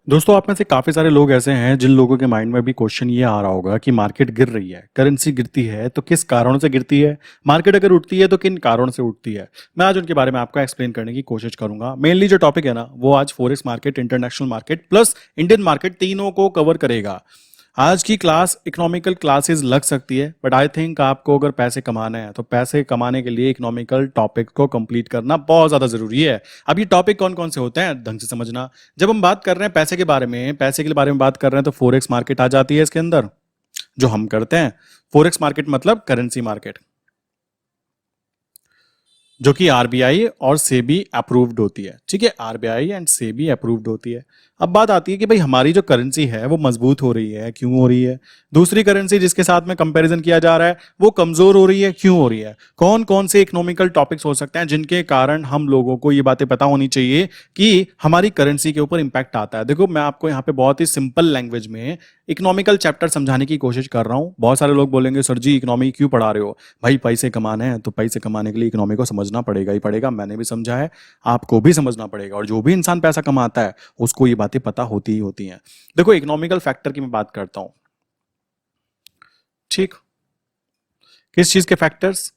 दोस्तों आप में से काफी सारे लोग ऐसे हैं जिन लोगों के माइंड में भी क्वेश्चन ये आ रहा होगा कि मार्केट गिर रही है, करेंसी गिरती है तो किस कारणों से गिरती है, मार्केट अगर उठती है तो किन कारणों से उठती है। मैं आज उनके बारे में आपको एक्सप्लेन करने की कोशिश करूंगा। मेनली जो टॉपिक है ना वो आज forex market, international market plus Indian market तीनों को कवर करेगा। आज की क्लास इकोनॉमिकल क्लासेस लग सकती है, बट आई थिंक आपको अगर पैसे कमाना है तो पैसे कमाने के लिए इकोनॉमिकल टॉपिक को कंप्लीट करना बहुत ज्यादा जरूरी है। अब ये टॉपिक कौन कौन से होते हैं ढंग से समझना। जब हम बात कर रहे हैं पैसे के बारे में, पैसे के बारे में बात कर रहे हैं तो फोरेक्स मार्केट आ जाती है इसके अंदर, जो हम करते हैं। फोरेक्स मार्केट मतलब करेंसी मार्केट, जो कि आरबीआई और सेबी अप्रूव्ड होती है। ठीक है, आरबीआई एंड सेबी अप्रूव्ड होती है। अब बात आती है कि भाई हमारी जो करेंसी है वो मजबूत हो रही है, क्यों हो रही है। दूसरी करेंसी जिसके साथ में कंपैरिजन किया जा रहा है वो कमजोर हो रही है, क्यों हो रही है। कौन कौन से इकोनॉमिकल टॉपिक्स हो सकते हैं जिनके कारण हम लोगों को ये बातें पता होनी चाहिए कि हमारी करेंसी के ऊपर इंपैक्ट आता है। देखो मैं आपको यहाँ पे बहुत ही सिंपल लैंग्वेज में इकोनॉमिकल चैप्टर समझाने की कोशिश कर रहा हूँ। बहुत सारे लोग बोलेंगे सर जी इकोनॉमी क्यों पढ़ा रहे हो। भाई पैसे कमाने हैं तो पैसे कमाने के लिए इकोनॉमी को समझना पड़ेगा ही पड़ेगा। मैंने भी समझा है, आपको भी समझना पड़ेगा, और जो भी इंसान पैसा कमाता है उसको ये बातें पता होती ही होती हैं। देखो इकोनॉमिकल फैक्टर की मैं बात करता हूं। ठीक, किस चीज के फैक्टर्स,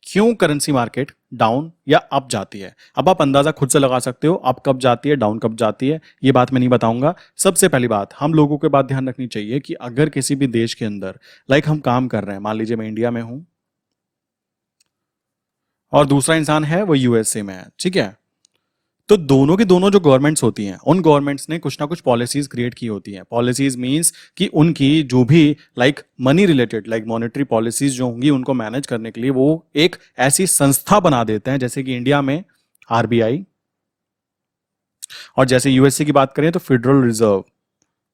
क्यों करेंसी मार्केट डाउन या अप जाती है। अब आप अंदाजा खुद से लगा सकते हो अप कब जाती है, डाउन कब जाती है। ये बात मैं नहीं बताऊंगा। सबसे पहली बात हम लोगों को बात ध्यान रखनी चाहिए कि अगर किसी भी देश के अंदर हम काम कर रहे हैं, मान लीजिए मैं इंडिया में हूं और दूसरा इंसान है वो यूएसए में है, ठीक है, तो दोनों की दोनों जो गवर्नमेंट्स होती हैं उन गवर्नमेंट्स ने कुछ ना कुछ पॉलिसीज क्रिएट की होती हैं। पॉलिसीज मींस कि उनकी जो भी मनी रिलेटेड मॉनेटरी पॉलिसीज जो होंगी उनको मैनेज करने के लिए वो एक ऐसी संस्था बना देते हैं, जैसे कि इंडिया में आरबीआई, और जैसे यूएसए की बात करें तो फेडरल रिजर्व।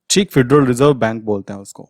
ठीक, फेडरल रिजर्व बैंक बोलते हैं उसको।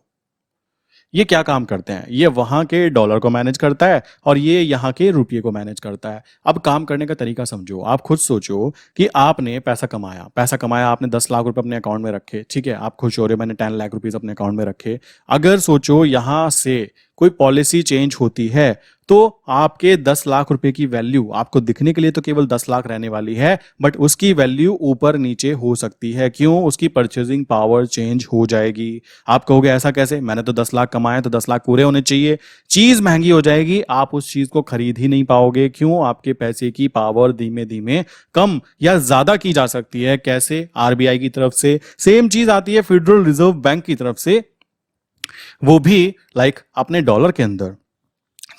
ये क्या काम करते हैं, ये वहां के डॉलर को मैनेज करता है और ये यहाँ के रुपये को मैनेज करता है। अब काम करने का तरीका समझो। आप खुद सोचो कि आपने पैसा कमाया, आपने 10 लाख रुपए अपने अकाउंट में रखे। ठीक है, आप खुश हो रहे हो मैंने 10 लाख रुपीज अपने अकाउंट में रखे। अगर सोचो यहां से कोई पॉलिसी चेंज होती है तो आपके 10 लाख रुपए की वैल्यू आपको दिखने के लिए तो केवल 10 लाख रहने वाली है, बट उसकी वैल्यू ऊपर नीचे हो सकती है। क्यों? उसकी परचेजिंग पावर चेंज हो जाएगी। आप कहोगे ऐसा कैसे, मैंने तो 10 लाख कमाए तो 10 लाख पूरे होने चाहिए। चीज महंगी हो जाएगी, आप उस चीज को खरीद ही नहीं पाओगे। क्यों? आपके पैसे की पावर धीमे धीमे कम या ज्यादा की जा सकती है। कैसे? आरबीआई की तरफ से। सेम चीज आती है फेडरल रिजर्व बैंक की तरफ से, वो भी अपने डॉलर के अंदर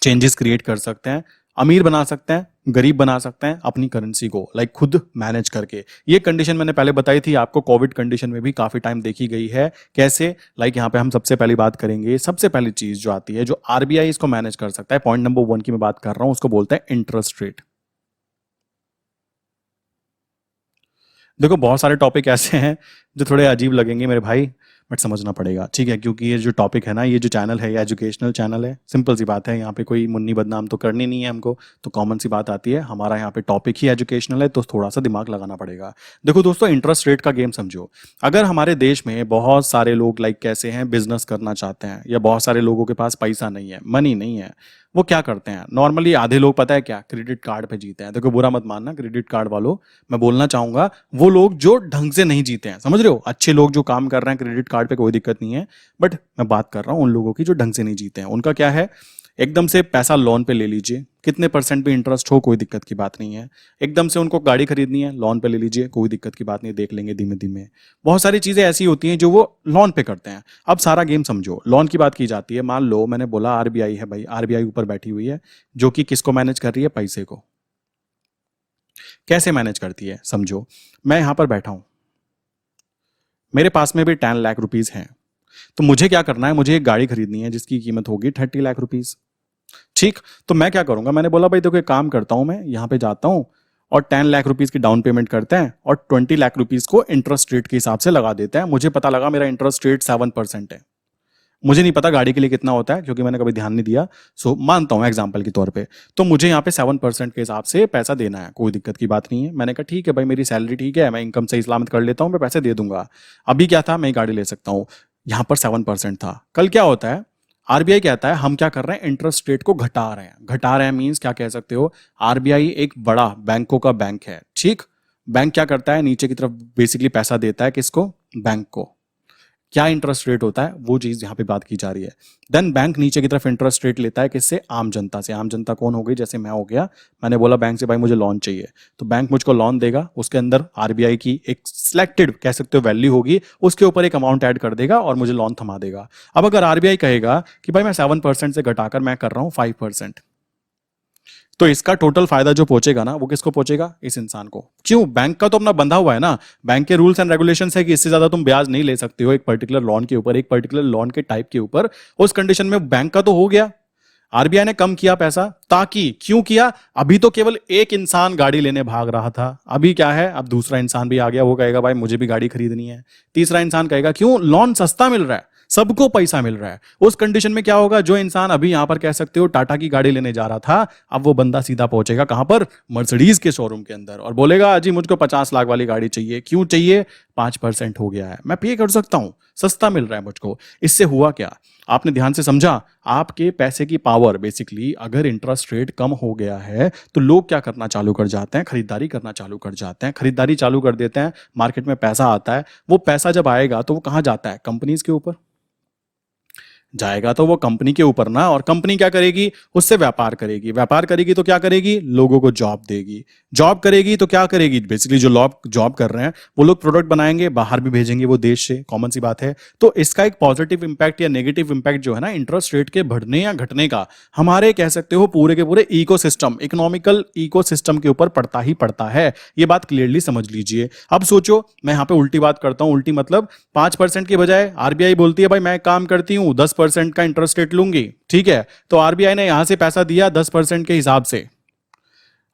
चेंजेस क्रिएट कर सकते हैं, अमीर बना सकते हैं, गरीब बना सकते हैं अपनी करेंसी को खुद मैनेज करके। ये कंडीशन मैंने पहले बताई थी आपको, कोविड कंडीशन में भी काफी टाइम देखी गई है। कैसे? यहाँ पे हम सबसे पहली बात करेंगे, सबसे पहली चीज जो आती है जो आरबीआई इसको मैनेज कर सकता है, पॉइंट नंबर 1 की मैं बात कर रहा हूं, उसको बोलते हैं इंटरेस्ट रेट। देखो बहुत सारे टॉपिक ऐसे हैं जो थोड़े अजीब लगेंगे मेरे भाई, बट समझना पड़ेगा, ठीक है, क्योंकि ये जो टॉपिक है ना, ये जो चैनल है, ये एजुकेशनल चैनल है। सिंपल सी बात है, यहाँ पे कोई मुन्नी बदनाम तो करनी नहीं है हमको, तो कॉमन सी बात आती है, हमारा यहाँ पे टॉपिक ही एजुकेशनल है, तो थोड़ा सा दिमाग लगाना पड़ेगा। देखो दोस्तों, इंटरेस्ट रेट का गेम समझो। अगर हमारे देश में बहुत सारे लोग कैसे हैं, बिजनेस करना चाहते हैं, या बहुत सारे लोगों के पास पैसा नहीं है, मनी नहीं है, वो क्या करते हैं नॉर्मली? आधे लोग पता है क्या, क्रेडिट कार्ड पे जीते हैं। देखो बुरा मत मानना क्रेडिट कार्ड वालों, मैं बोलना चाहूंगा वो लोग जो ढंग से नहीं जीते हैं, समझ रहे हो, अच्छे लोग जो काम कर रहे हैं क्रेडिट कार्ड पे कोई दिक्कत नहीं है, बट मैं बात कर रहा हूं उन लोगों की जो ढंग से नहीं जीते हैं। उनका क्या है, एकदम से पैसा लोन पे ले लीजिए, कितने परसेंट भी इंटरेस्ट हो कोई दिक्कत की बात नहीं है। एकदम से उनको गाड़ी खरीदनी है, लोन पे ले लीजिए, कोई दिक्कत की बात नहीं, देख लेंगे धीमे धीमे। बहुत सारी चीजें ऐसी होती हैं जो वो लोन पे करते हैं। अब सारा गेम समझो, लोन की बात की जाती है। मान लो मैंने बोला आरबीआई है भाई, आरबीआई ऊपर बैठी हुई है जो कि किसको मैनेज कर रही है, पैसे को। कैसे मैनेज करती है समझो, मैं यहां पर बैठा हूं, मेरे पास में भी 10 लाख रुपीज हैं, तो मुझे क्या करना है, मुझे एक गाड़ी खरीदनी है जिसकी कीमत होगी 30 लाख रुपीज। ठीक, तो मैं क्या करूंगा, मैंने बोला भाई देखो एक काम करता हूं, मैं यहां पे जाता हूं और 10 लाख रुपीज की डाउन पेमेंट करते हैं और 20 लाख रुपीज को इंटरेस्ट रेट के हिसाब से लगा देते हैं। मुझे पता लगा मेरा इंटरेस्ट रेट 7% है। मुझे नहीं पता गाड़ी के लिए कितना होता है क्योंकि मैंने कभी ध्यान नहीं दिया, सो मानता हूं एग्जाम्पल के तौर पे, तो मुझे यहाँ पे 7% के हिसाब से पैसा देना है, कोई दिक्कत की बात नहीं है। मैंने कहा ठीक है भाई, मेरी सैलरी ठीक है, मैं इनकम से इस्लामत कर लेता हूँ, मैं पैसे दे दूंगा। अभी क्या था, मैं गाड़ी ले सकता हूँ, यहाँ पर 7% था। कल क्या होता है, आरबीआई कहता है हम क्या कर रहे हैं, इंटरेस्ट रेट को घटा रहे हैं। घटा रहे हैं मीन्स क्या कह सकते हो, आरबीआई एक बड़ा बैंकों का बैंक है। ठीक, बैंक क्या करता है, नीचे की तरफ बेसिकली पैसा देता है किसको, बैंक को। क्या इंटरेस्ट रेट होता है वो चीज यहाँ पे बात की जा रही है। देन बैंक नीचे की तरफ इंटरेस्ट रेट लेता है किससे? आम जनता से। आम जनता कौन हो गई? जैसे मैं हो गया, मैंने बोला बैंक से भाई मुझे लोन चाहिए, तो बैंक मुझको लोन देगा, उसके अंदर आरबीआई की एक सिलेक्टेड कह सकते हो वैल्यू होगी, उसके ऊपर एक अमाउंट ऐड कर देगा और मुझे लोन थमा देगा। अब अगर आरबीआई कहेगा कि भाई मैं 7% से घटाकर मैं कर रहा हूं 5%, तो इसका टोटल फायदा जो पहुंचेगा ना वो किसको पहुंचेगा? इस इंसान को। क्यों? बैंक का तो अपना बंधा हुआ है ना, बैंक के रूल्स एंड रेगुलेशंस है कि इससे ज्यादा तुम ब्याज नहीं ले सकते हो एक पर्टिकुलर लोन के ऊपर, एक पर्टिकुलर लोन के टाइप के ऊपर। उस कंडीशन में बैंक का तो हो गया। आरबीआई ने कम किया पैसा, ताकि क्यों किया? अभी तो केवल एक इंसान गाड़ी लेने भाग रहा था, अभी क्या है, अब दूसरा इंसान भी आ गया, वो कहेगा भाई मुझे भी गाड़ी खरीदनी है। तीसरा इंसान कहेगा क्यों? लोन सस्ता मिल रहा है, सबको पैसा मिल रहा है। उस कंडीशन में क्या होगा? जो इंसान अभी यहां पर कह सकते हो टाटा की गाड़ी लेने जा रहा था, अब वो बंदा सीधा पहुंचेगा कहां पर? मर्सिडीज के शोरूम के अंदर, और बोलेगा जी मुझको 50 लाख वाली गाड़ी चाहिए। क्यों चाहिए? 5% हो गया है, मैं पे कर सकता हूं, सस्ता मिल रहा है मुझको। इससे हुआ क्या? आपने ध्यान से समझा? आपके पैसे की पावर बेसिकली, अगर इंटरेस्ट रेट कम हो गया है तो लोग क्या करना चालू कर जाते हैं? खरीदारी करना चालू कर जाते हैं, खरीदारी चालू कर देते हैं, मार्केट में पैसा आता है। वो पैसा जब आएगा तो वो कहां जाता है? कंपनीज के ऊपर जाएगा, तो वो कंपनी के ऊपर ना। और कंपनी क्या करेगी? उससे व्यापार करेगी, व्यापार करेगी तो क्या करेगी? लोगों को जॉब देगी, जॉब करेगी तो क्या करेगी? बेसिकली जो लोग जॉब कर रहे हैं वो लोग प्रोडक्ट बनाएंगे, बाहर भी भेजेंगे वो देश से, कॉमन सी बात है। तो इसका एक पॉजिटिव इंपैक्ट या नेगेटिव इंपैक्ट जो है ना इंटरेस्ट रेट के बढ़ने या घटने का, हमारे कह सकते हो पूरे के पूरे इकोसिस्टम, इकोनॉमिकल इकोसिस्टम के ऊपर पड़ता ही पड़ता है। ये बात क्लियरली समझ लीजिए। अब सोचो, मैं यहां पे उल्टी बात करता हूं, उल्टी मतलब 5% की बजाय आरबीआई बोलती है भाई मैं एक काम करती हूं 10% का इंटरेस्ट रेट लूंगी, ठीक है? तो आरबीआई ने यहां से पैसा दिया 10% के हिसाब से।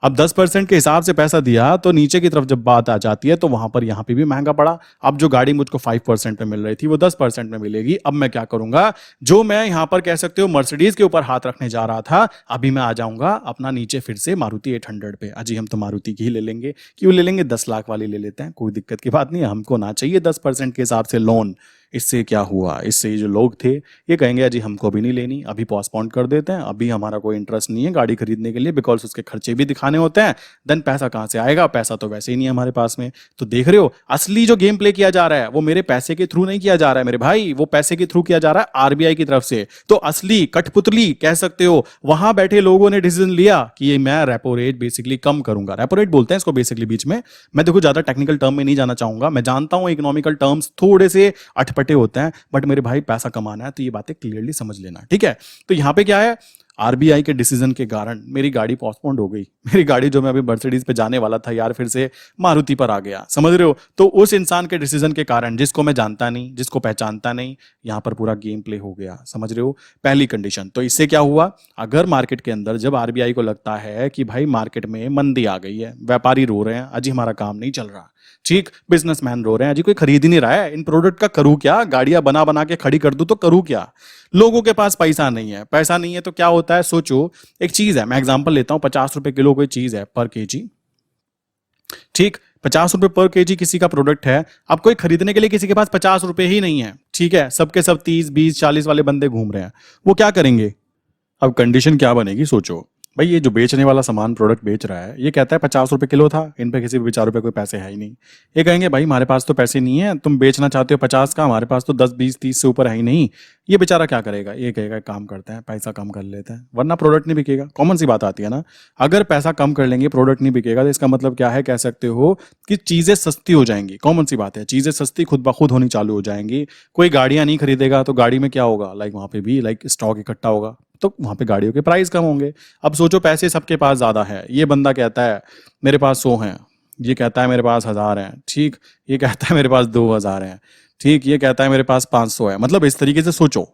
अब 10% के हिसाब से पैसा दिया तो नीचे की तरफ जब बात आ जाती है तो वहां पर यहां पे भी महंगा पड़ा। अब जो गाड़ी मुझको 5% में मिल रही थी वो 10% में मिलेगी। अब मैं क्या करूंगा? जो मैं यहां पर कह सकते हो मर्सिडीज के ऊपर हाथ रखने जा रहा था, अभी मैं आ जाऊंगा अपना नीचे फिर से मारुति 800 पे। अजी हम तो मारुति की ही ले लेंगे। क्यों ले लेंगे? 10 लाख वाली ले लेते हैं, कोई दिक्कत की बात नहीं है, हमको ना चाहिए 10% के हिसाब से लोन। इससे क्या हुआ? इससे ये जो लोग थे ये कहेंगे अजी हमको भी नहीं लेनी, अभी पोस्टपोन कर देते हैं, अभी हमारा कोई इंटरेस्ट नहीं है गाड़ी खरीदने के लिए, बिकॉज उसके खर्चे भी दिखाने होते हैं। देन पैसा कहाँ से आएगा? पैसा तो वैसे ही नहीं है हमारे पास में। तो देख रहे हो, असली जो गेम प्ले किया जा रहा है वो मेरे पैसे के थ्रू नहीं किया जा रहा है मेरे भाई, वो पैसे के थ्रू किया जा रहा है आरबीआई की तरफ से। तो असली कठपुतली कह सकते हो, वहां बैठे लोगों ने डिसीजन लिया कि ये मैं रेपो रेट बेसिकली कम करूंगा। रेपो रेट बोलते हैं इसको बेसिकली बीच में। मैं देखो ज्यादा टेक्निकल टर्म में नहीं जाना चाहूंगा, मैं जानता हूं इकोनॉमिकल टर्म्स थोड़े से अटपटे होते हैं, बट मेरे भाई पैसा कमाना है तो ये बातें क्लियरली समझ लेना, ठीक है? तो यहां पे क्या है? आरबीआई के डिसीजन के कारण मेरी गाड़ी पोस्टपोन्ड हो गई। मेरी गाड़ी जो मैं अभी मर्सिडीज पे जाने वाला था यार, फिर से मारुति पर आ गया, समझ रहे हो? तो उस इंसान के डिसीजन के कारण, जिसको मैं जानता नहीं, जिसको पहचानता नहीं, यहां पर पूरा गेम प्ले हो गया, समझ रहे हो? पहली कंडीशन। तो इससे क्या हुआ? अगर मार्केट के अंदर जब आरबीआई को लगता है कि भाई मार्केट में मंदी आ गई है, व्यापारी रो रहे हैं अजी हमारा काम नहीं चल रहा, ठीक, बिजनेसमैन रो रहे हैं अजी कोई खरीद ही नहीं रहा है, इन प्रोडक्ट का करूं क्या? गाड़ियां बना बना के खड़ी कर दूं तो करूं क्या? लोगों के पास पैसा नहीं है, पैसा नहीं है तो क्या होता है? सोचो, एक चीज है, मैं एग्जांपल लेता हूं, 50 रुपए किलो कोई चीज है पर केजी, ठीक, 50 रुपए पर केजी किसी का प्रोडक्ट है। अब कोई खरीदने के लिए किसी के पास 50 रुपए ही नहीं है, ठीक है? सबके सब 30, 20, 40 वाले बंदे घूम रहे हैं, वो क्या करेंगे? अब कंडीशन क्या बनेगी? सोचो भाई, ये जो बेचने वाला सामान प्रोडक्ट बेच रहा है ये कहता है 50 रुपए किलो था, इन पे किसी भी बेचारों पे कोई पैसे है ही नहीं। ये कहेंगे भाई हमारे पास तो पैसे नहीं है, तुम बेचना चाहते हो 50 का, हमारे पास तो 10, 20, 30 से ऊपर है ही नहीं। ये बेचारा क्या करेगा? ये कहेगा काम करते हैं पैसा कम कर लेते हैं, वरना प्रोडक्ट नहीं बिकेगा। कॉमन सी बात आती है ना, अगर पैसा कम कर लेंगे प्रोडक्ट नहीं बिकेगा तो इसका मतलब क्या है? कह सकते हो कि चीजें सस्ती हो जाएंगी। कॉमन सी बात है, चीजें सस्ती खुद ब खुद होनी चालू हो जाएंगी। कोई गाड़ियां नहीं खरीदेगा तो गाड़ी में क्या होगा? लाइक वहां पे भी लाइक स्टॉक इकट्ठा होगा, तो वहां पे गाड़ियों के प्राइस कम होंगे। अब सोचो, पैसे सबके पास ज्यादा है, ये बंदा कहता है मेरे पास 100 हैं, ये कहता है मेरे पास 1000 हैं, ठीक, ये कहता है मेरे पास 2000 हैं, ठीक, ये कहता है मेरे पास 500 है। मतलब इस तरीके से सोचो,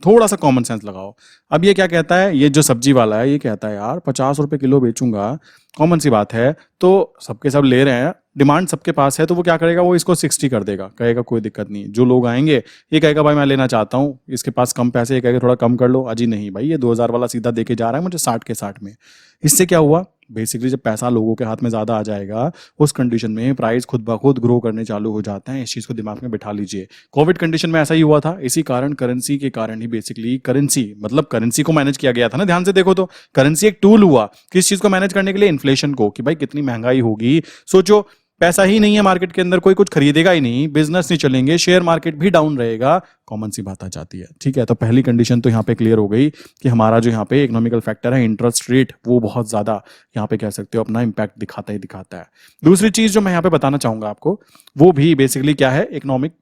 थोड़ा सा कॉमन सेंस लगाओ। अब ये क्या कहता है? ये जो सब्जी वाला है ये कहता है यार 50 रुपए किलो बेचूंगा, कॉमन सी बात है, तो सबके सब ले रहे हैं, डिमांड सबके पास है, तो वो क्या करेगा? वो इसको 60 कर देगा, कहेगा कोई दिक्कत नहीं। जो लोग आएंगे ये कहेगा भाई मैं लेना चाहता हूँ, इसके पास कम पैसे, ये कहेगा थोड़ा कम कर लो, अजी नहीं भाई ये 2000 वाला सीधा देके जा रहा है मुझे 60 के 60 में। इससे क्या हुआ? बेसिकली जब पैसा लोगों के हाथ में ज्यादा आ जाएगा उस कंडीशन में प्राइस खुद ब खुद ग्रो करने चालू हो जाते हैं। इस चीज को दिमाग में बिठा लीजिए। कोविड कंडीशन में ऐसा ही हुआ था, इसी कारण करेंसी के कारण ही बेसिकली करेंसी मतलब करेंसी को मैनेज किया गया था ना। ध्यान से देखो तो करेंसी एक टूल हुआ किस चीज को मैनेज करने के लिए? इन्फ्लेशन को, कि भाई कितनी महंगाई होगी। सोचो पैसा ही नहीं है मार्केट के अंदर, कोई कुछ खरीदेगा ही नहीं, बिजनेस नहीं चलेंगे, शेयर मार्केट भी डाउन रहेगा, कॉमन सी बात आ जाती है। ठीक है, तो पहली कंडीशन तो यहाँ पे क्लियर हो गई कि हमारा जो यहाँ पे इकोनॉमिकल फैक्टर है इंटरेस्ट रेट, वो बहुत ज्यादा यहाँ पे कह सकते हो अपना इंपैक्ट दिखाता ही दिखाता है। दूसरी चीज जो मैं यहाँ पे बताना चाहूंगा आपको, वो भी बेसिकली क्या है, इकोनॉमिक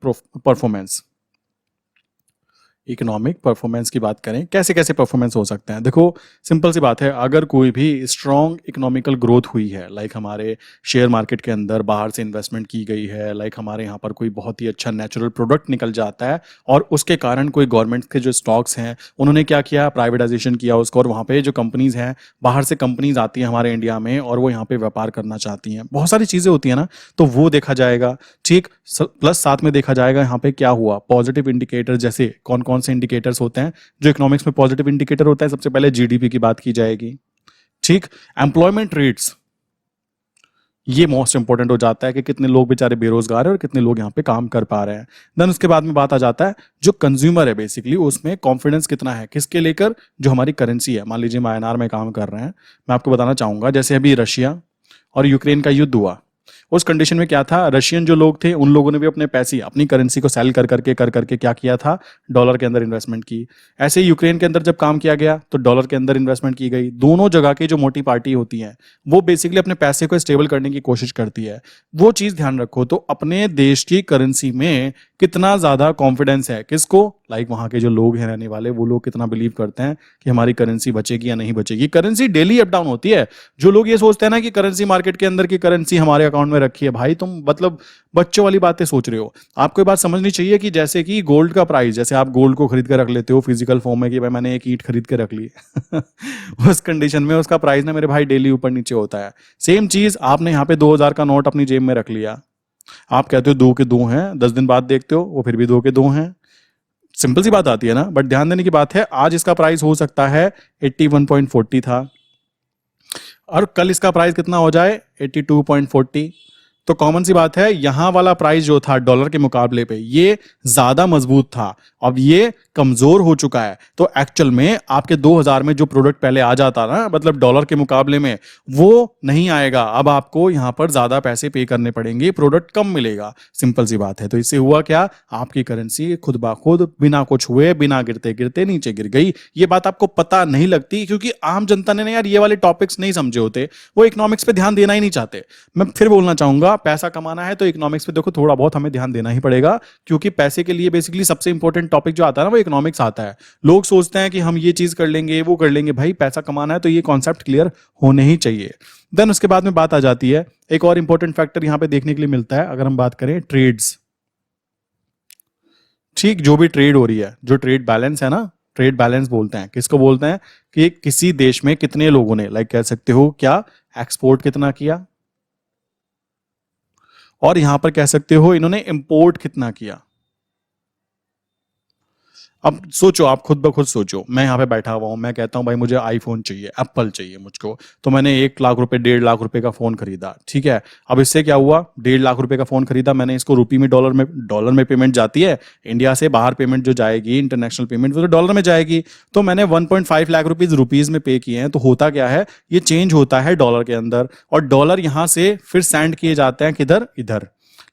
परफॉर्मेंस। इकोनॉमिक परफॉर्मेंस की बात करें, कैसे कैसे परफॉर्मेंस हो सकते हैं। देखो सिंपल सी बात है, अगर कोई भी स्ट्रॉन्ग इकोनॉमिकल ग्रोथ हुई है, लाइक हमारे शेयर मार्केट के अंदर बाहर से इन्वेस्टमेंट की गई है, लाइक हमारे यहाँ पर कोई बहुत ही अच्छा नेचुरल प्रोडक्ट निकल जाता है और उसके कारण कोई गवर्नमेंट के जो स्टॉक्स हैं उन्होंने क्या किया, प्राइवेटाइजेशन किया उसको, और वहाँ पे जो कंपनीज हैं, बाहर से कंपनीज आती हैं हमारे इंडिया में और वो यहाँ पे व्यापार करना चाहती हैं, बहुत सारी चीज़ें होती हैं ना, तो वो देखा जाएगा। ठीक, प्लस साथ में देखा जाएगा यहाँ पे क्या हुआ, पॉजिटिव इंडिकेटर, जैसे कौन कौन से इंडिकेटर्स होते हैं जो इकोनॉमिक्स में पॉजिटिव इंडिकेटर होता है। सबसे पहले जीडीपी की बात की जाएगी। ठीक, एम्प्लॉयमेंट रेट्स, ये मोस्ट इंपॉर्टेंट हो जाता है कि कितने लोग बेचारे बेरोजगार हैं और कितने लोग यहाँ पे काम कर पा रहे हैं। देन उसके बाद में बात आ जाता है जो कंज्यूमर है, बेसिकली उसमें कॉन्फिडेंस कितना है, किसके लेकर, जो हमारी करेंसी है। मान लीजिए हम आईएनआर में काम कर रहे हैं, मैं आपको बताना चाहूंगा जैसे अभी रशिया और यूक्रेन का युद्ध हुआ, उस कंडीशन में क्या था, रशियन जो लोग थे उन लोगों ने भी अपने पैसे, अपनी करेंसी को सेल कर करके क्या किया था, डॉलर के अंदर इन्वेस्टमेंट की। ऐसे ही यूक्रेन के अंदर जब काम किया गया तो डॉलर के अंदर इन्वेस्टमेंट की गई। दोनों जगह की जो मोटी पार्टी होती है वो बेसिकली अपने पैसे को स्टेबल करने की कोशिश करती है। वो चीज ध्यान रखो, तो अपने देश की करेंसी में कितना ज्यादा कॉन्फिडेंस है, किसको, लाइक वहां के जो लोग हैं रहने वाले, वो लोग कितना बिलीव करते हैं कि हमारी करेंसी बचेगी या नहीं बचेगी। करेंसी डेली अप डाउन होती है। जो लोग ये सोचते हैं ना कि करेंसी मार्केट के अंदर की करेंसी हमारे अकाउंट में रखी है, भाई तुम मतलब बच्चों वाली बातें सोच रहे हो। आपको ये बात समझनी चाहिए कि जैसे कि गोल्ड का प्राइस, जैसे आप गोल्ड को खरीद कर रख लेते हो फिजिकल फॉर्म में कि भाई मैंने एक ईंट खरीद के रख ली उस कंडीशन में उसका प्राइस ना मेरे भाई डेली ऊपर नीचे होता है। सेम चीज आपने यहाँ पे 2000 का नोट अपनी जेब में रख लिया, आप कहते हो 2 के 2 हैं, 10 दिन बाद देखते हो वो फिर भी 2 के 2 हैं। सिंपल सी बात आती है ना, बट ध्यान देने की बात है, आज इसका प्राइस हो सकता है 81.40 था और कल इसका प्राइस कितना हो जाए 82.40। तो कॉमन सी बात है, यहां वाला प्राइस जो था डॉलर के मुकाबले पे ये ज्यादा मजबूत था, अब ये कमजोर हो चुका है। तो एक्चुअल में आपके 2000 में जो प्रोडक्ट पहले आ जाता ना, मतलब डॉलर के मुकाबले में, वो नहीं आएगा। अब आपको यहां पर ज्यादा पैसे पे करने पड़ेंगे, प्रोडक्ट कम मिलेगा। सिंपल सी बात है। तो इससे हुआ क्या, आपकी करेंसी खुद ब खुद बिना कुछ हुए, बिना गिरते गिरते नीचे गिर गई। ये बात आपको पता नहीं लगती क्योंकि आम जनता ने यार ये वाले टॉपिक्स नहीं समझे होते, वो इकोनॉमिक्स पे ध्यान देना ही नहीं चाहते। मैं फिर बोलना चाहूंगा, पैसा कमाना है तो इकोनॉमिक्स पे देखो थोड़ा बहुत हमें ध्यान देना ही पड़ेगा, क्योंकि पैसे के लिए बेसिकली सबसे इंपॉर्टेंट टॉपिक जो आता है ना वो इकोनॉमिक्स आता है। लोग सोचते हैं कि हम ये चीज कर लेंगे वो कर लेंगे, भाई पैसा कमाना है तो ये कॉन्सेप्ट क्लियर होने ही चाहिए। देन उसके बाद में बात आ जाती है, एक और इंपॉर्टेंट फैक्टर यहां पे देखने के लिए मिलता है, अगर हम बात करें ट्रेड्स। ठीक, जो भी ट्रेड हो रही है, जो ट्रेड बैलेंस है ना, ट्रेड बैलेंस बोलते हैं, किसको बोलते हैं, कि किसी देश में कितने लोगों ने, लाइक कह सकते हो क्या, एक्सपोर्ट कितना किया, और यहां पर कह सकते हो इन्होंने इंपोर्ट कितना किया। अब सोचो, आप खुद ब खुद सोचो, मैं यहाँ पे बैठा हुआ हूँ, मैं कहता हूँ भाई मुझे आईफोन चाहिए, एप्पल चाहिए मुझको, तो मैंने 1 लाख रुपए 1.5 लाख रुपए का फोन खरीदा। ठीक है, अब इससे क्या हुआ, 1.5 लाख रुपए का फोन खरीदा मैंने, इसको रुपये में, डॉलर में पेमेंट जाती है, इंडिया से बाहर पेमेंट जो जाएगी, इंटरनेशनल पेमेंट, वो तो डॉलर में जाएगी। तो मैंने 1.5 लाख रुपीज में पे किए हैं, तो होता क्या है, ये चेंज होता है डॉलर के अंदर, और डॉलर यहां से फिर सेंड किए जाते हैं किधर, इधर,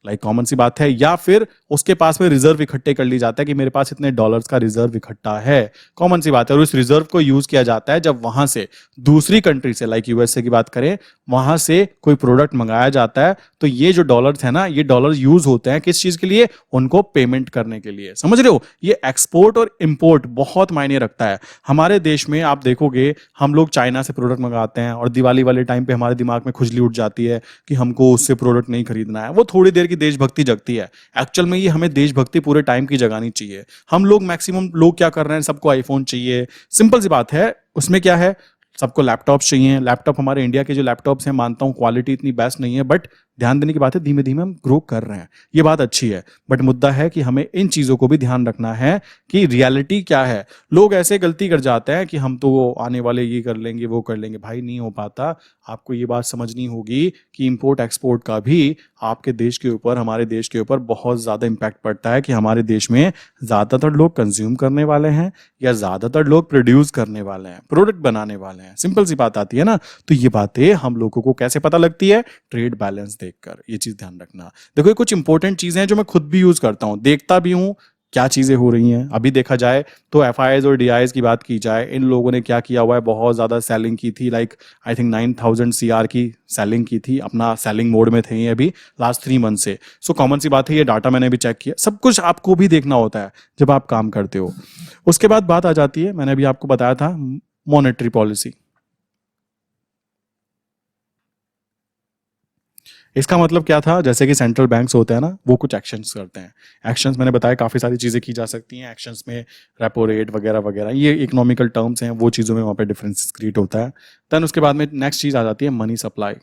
लाइक कॉमन सी बात है, या फिर उसके पास में रिजर्व इकट्ठे कर ली जाता है कि मेरे पास इतने डॉलर्स का रिजर्व इकट्ठा है, कॉमन सी बात है। और उस रिजर्व को यूज किया जाता है जब वहां से दूसरी कंट्री से, लाइक यूएसए की बात करें, वहां से कोई प्रोडक्ट मंगाया जाता है, तो ये जो डॉलर्स है ना, ये डॉलर यूज होते हैं किस चीज के लिए, उनको पेमेंट करने के लिए। समझ रहे हो, ये एक्सपोर्ट और इंपोर्ट बहुत मायने रखता है। हमारे देश में आप देखोगे, हम लोग चाइना से प्रोडक्ट मंगाते हैं और दिवाली वाले टाइम पे हमारे दिमाग में खुजली उठ जाती है कि हमको उससे प्रोडक्ट नहीं खरीदना है, वो थोड़ी देर की देशभक्ति जगती है। एक्चुअल में ये हमें देशभक्ति पूरे टाइम की जगानी चाहिए। हम लोग मैक्सिमम लोग क्या कर रहे हैं, सबको आईफोन चाहिए, सिंपल सी बात है। उसमें क्या है, सबको लैपटॉप्स चाहिए। लैपटॉप, हमारे इंडिया के जो लैपटॉप्स हैं, मानता हूं क्वालिटी इतनी बेस्ट नहीं है, बट ध्यान देने की बात है, धीमे धीमे हम ग्रो कर रहे हैं, ये बात अच्छी है। बट मुद्दा है कि हमें इन चीजों को भी ध्यान रखना है कि रियलिटी क्या है। लोग ऐसे गलती कर जाते हैं कि हम तो आने वाले ये कर लेंगे वो कर लेंगे, भाई नहीं हो पाता। आपको ये बात समझनी होगी कि इंपोर्ट एक्सपोर्ट का भी आपके देश के ऊपर, हमारे देश के ऊपर बहुत ज्यादा इंपैक्ट पड़ता है कि हमारे देश में ज्यादातर लोग कंज्यूम करने वाले हैं या ज्यादातर लोग प्रोड्यूस करने वाले हैं, प्रोडक्ट बनाने वाले हैं। सिंपल सी बात आती है ना। तो ये बातें हम लोगों को कैसे पता लगती है, ट्रेड बैलेंस देखकर, ये चीज़ ध्यान रखना। देखो ये कुछ इंपॉर्टेंट चीज़ें हैं जो मैं खुद भी यूज़ करता हूँ, देखता भी हूँ क्या चीज़ें हो रही हैं। अभी देखा जाए तो एफआईआईज और डीआईज की बात की जाए, इन लोगों ने क्या किया हुआ है, बहुत ज़्यादा सेलिंग की थी, लाइक आई थिंक 9,000 सीआर की सेलिंग की थी, अपना सेलिंग मोड में थे ये अभी लास्ट 3 मंथ से। सो कॉमन सी बात है, ये डाटा मैंने भी चेक किया, सब कुछ आपको भी देखना होता है जब आप काम करते हो। उसके बाद बात आ जाती है, मैंने अभी आपको बताया था, मॉनेटरी पॉलिसी। इसका मतलब क्या था, जैसे कि सेंट्रल बैंक्स होते हैं ना, वो कुछ एक्शंस करते हैं। एक्शंस मैंने बताया काफ़ी सारी चीज़ें की जा सकती हैं एक्शंस में, रेपो रेट वगैरह वगैरह, ये इकोनॉमिकल टर्म्स हैं, वो चीज़ों में वहाँ पे डिफरेंसेस क्रिएट होता है। देन उसके बाद में नेक्स्ट चीज़ आ जाती है मनी सप्लाई।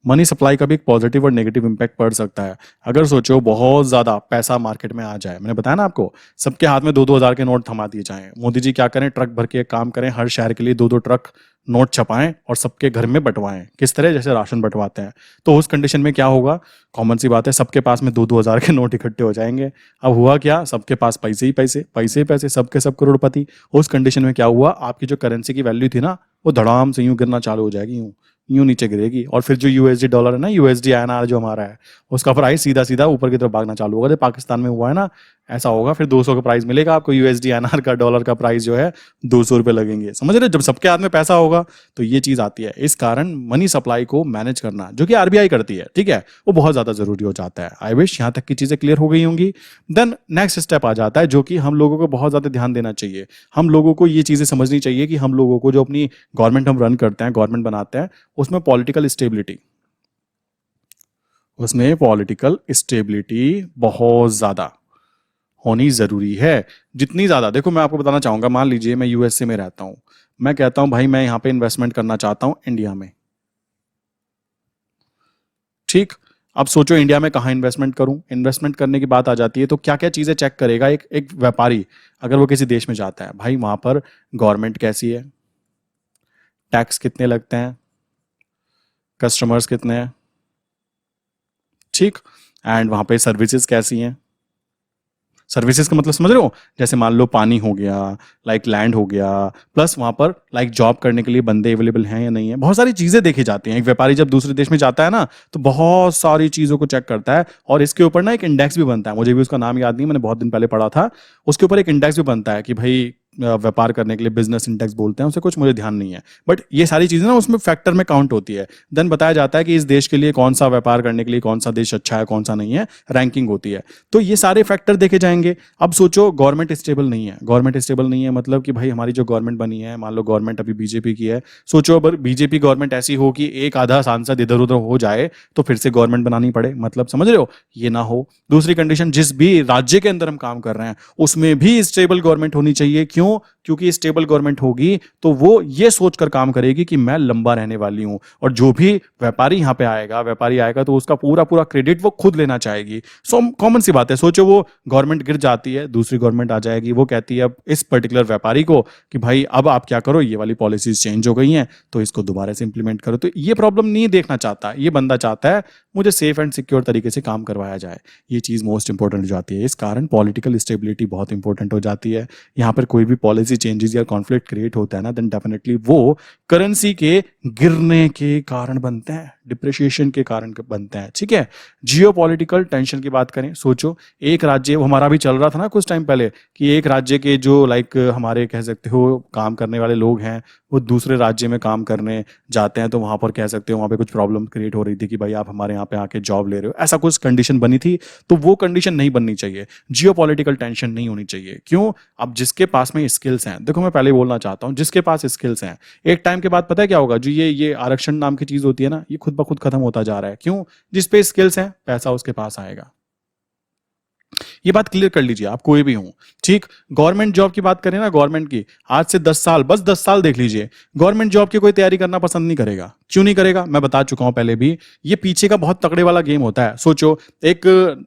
मनी सप्लाई का भी एक पॉजिटिव और नेगेटिव इम्पैक्ट पड़ सकता है। अगर सोचो बहुत ज़्यादा पैसा मार्केट में आ जाए, मैंने बताया ना आपको, सबके हाथ में 2-2 हज़ार के नोट थमा दिए जाएं, मोदी जी क्या करें, ट्रक भर के एक काम करें, हर शहर के लिए 2-2 ट्रक नोट छपाएं और सबके घर में बंटवाएं, किस तरह जैसे राशन बंटवाते हैं। तो उस कंडीशन में क्या होगा, कॉमन सी बात है, सबके पास में 2-2 हज़ार के नोट इकट्ठे हो जाएंगे। अब हुआ क्या, सबके पास पैसे ही पैसे, पैसे ही पैसे, सबके सब करोड़पति। उस कंडीशन में क्या हुआ, आपकी जो करेंसी की वैल्यू थी ना, वो धड़ाम से यूं गिरना चालू हो जाएगी, यूं यूं नीचे गिरेगी। और फिर जो यूएसडी डॉलर है ना, यूएसडी आईएनआर जो हमारा है, उसका प्राइस सीधा सीधा ऊपर की तरफ भागना चालू होगा। जब पाकिस्तान में हुआ है ना, ऐसा होगा, फिर 200 का प्राइस मिलेगा आपको, यूएसडी आईएनआर का डॉलर का प्राइस जो है 200 रुपये लगेंगे। समझ रहे हो, जब सबके हाथ में पैसा होगा तो ये चीज आती है। इस कारण मनी सप्लाई को मैनेज करना, जो कि आरबीआई करती है, ठीक है, वो बहुत ज्यादा जरूरी हो जाता है। आई विश यहाँ तक की चीजें क्लियर हो गई होंगी। देन नेक्स्ट स्टेप आ जाता है, जो कि हम लोगों को बहुत ज्यादा ध्यान देना चाहिए। हम लोगों को ये चीजें समझनी चाहिए कि हम लोगों को जो अपनी गवर्नमेंट हम रन करते हैं, गवर्नमेंट बनाते हैं, उसमें पॉलिटिकल स्टेबिलिटी, बहुत ज्यादा होनी जरूरी है। जितनी ज्यादा, देखो मैं आपको बताना चाहूंगा, मान लीजिए मैं यूएसए में रहता हूं, मैं कहता हूं भाई मैं यहां पे इन्वेस्टमेंट करना चाहता हूं इंडिया में, ठीक। अब सोचो इंडिया में कहाँ इन्वेस्टमेंट करूं, इन्वेस्टमेंट करने की बात आ जाती है तो क्या क्या चीजें चेक करेगा एक एक व्यापारी अगर वो किसी देश में जाता है, भाई वहां पर गवर्नमेंट कैसी है, टैक्स कितने लगते हैं, कस्टमर्स कितने हैं, ठीक, एंड वहां पे सर्विसेज कैसी हैं। सर्विसेज का मतलब समझ रहे हो, जैसे मान लो पानी हो गया, लाइक लैंड हो गया, प्लस वहां पर लाइक जॉब करने के लिए बंदे अवेलेबल हैं या नहीं है, बहुत सारी चीजें देखी जाती हैं। एक व्यापारी जब दूसरे देश में जाता है ना, तो बहुत सारी चीजों को चेक करता है, और इसके ऊपर ना एक इंडेक्स भी बनता है, मुझे भी उसका नाम याद नहीं, मैंने बहुत दिन पहले पढ़ा था। उसके ऊपर एक इंडेक्स भी बनता है कि भाई व्यापार करने के लिए बिजनेस इंडेक्स बोलते हैं उसे, कुछ मुझे ध्यान नहीं है, बट ये सारी चीजें ना उसमें फैक्टर में काउंट होती है। देन बताया जाता है कि इस देश के लिए कौन सा व्यापार करने के लिए कौन सा देश अच्छा है कौन सा नहीं है, रैंकिंग होती है। तो ये सारे फैक्टर देखे जाएंगे। अब सोचो गवर्नमेंट स्टेबल नहीं है, गवर्नमेंट स्टेबल नहीं है मतलब कि भाई हमारी जो गवर्नमेंट बनी है, मान लो गवर्नमेंट अभी बीजेपी की है, सोचो अगर बीजेपी गवर्नमेंट ऐसी हो कि एक आधा सांसद इधर उधर हो जाए तो फिर से गवर्नमेंट बनानी पड़े, मतलब समझ रहे हो, ये ना हो। दूसरी कंडीशन, जिस भी राज्य के अंदर हम काम कर रहे हैं उसमें भी स्टेबल गवर्नमेंट होनी चाहिए। क्यों, क्योंकि स्टेबल गवर्नमेंट होगी तो वो ये सोचकर काम करेगी कि मैं लंबा रहने वाली हूं, और जो भी व्यापारी यहां पे आएगा, व्यापारी आएगा तो उसका पूरा पूरा क्रेडिट वो खुद लेना चाहेगी। सो कॉमन सी बात है, सोचो वो गवर्नमेंट गिर जाती है, दूसरी गवर्नमेंट आ जाएगी, वो कहती है अब इस पर्टिकुलर व्यापारी को कि भाई अब आप क्या करो, ये वाली पॉलिसीज चेंज हो गई हैं तो इसको दोबारा से इंप्लीमेंट करो। तो ये प्रॉब्लम नहीं देखना चाहता, ये बंदा चाहता है मुझे सेफ एंड सिक्योर तरीके से काम करवाया जाए। ये चीज मोस्ट इंपॉर्टेंट हो जाती है। इस कारण पॉलिटिकल स्टेबिलिटी बहुत इंपॉर्टेंट हो जाती है। यहाँ पर कोई भी पॉलिसी चेंजेस या कॉन्फ्लिक्ट क्रिएट होता है ना, देन डेफिनेटली वो करेंसी के गिरने के कारण बनते हैं, डिप्रिशिएशन के कारण बनते हैं, ठीक है। जियोपॉलिटिकल टेंशन की बात करें, सोचो एक राज्य, वो हमारा भी चल रहा था ना कुछ टाइम पहले, कि एक राज्य के जो लाइक हमारे कह सकते हो काम करने वाले लोग हैं, वो दूसरे राज्य में काम करने जाते हैं, तो वहां पर कह सकते हो वहां पे कुछ प्रॉब्लम क्रिएट हो रही थी कि भाई आप हमारे यहाँ पे आके जॉब ले रहे हो, ऐसा कुछ कंडीशन बनी थी। तो वो कंडीशन नहीं बननी चाहिए, जियोपॉलिटिकल टेंशन नहीं होनी चाहिए। क्यों, अब जिसके पास में स्किल्स हैं, देखो मैं पहले बोलना चाहता हूँ, जिसके पास स्किल्स हैं एक टाइम के बाद पता है क्या होगा, जो ये आरक्षण नाम की चीज होती है ना, ये खुद ब खुद खत्म होता जा रहा है। क्यों, जिस पे स्किल्स हैं पैसा उसके पास आएगा। ये बात क्लियर कर लीजिए, आप कोई भी हो, ठीक। गवर्नमेंट जॉब की बात करें ना, गवर्नमेंट की आज से 10 साल, बस 10 साल देख लीजिए, गवर्नमेंट जॉब की कोई तैयारी करना पसंद नहीं करेगा। क्यों नहीं करेगा, मैं बता चुका हूं पहले भी, ये पीछे का बहुत तगड़े वाला गेम होता है। सोचो एक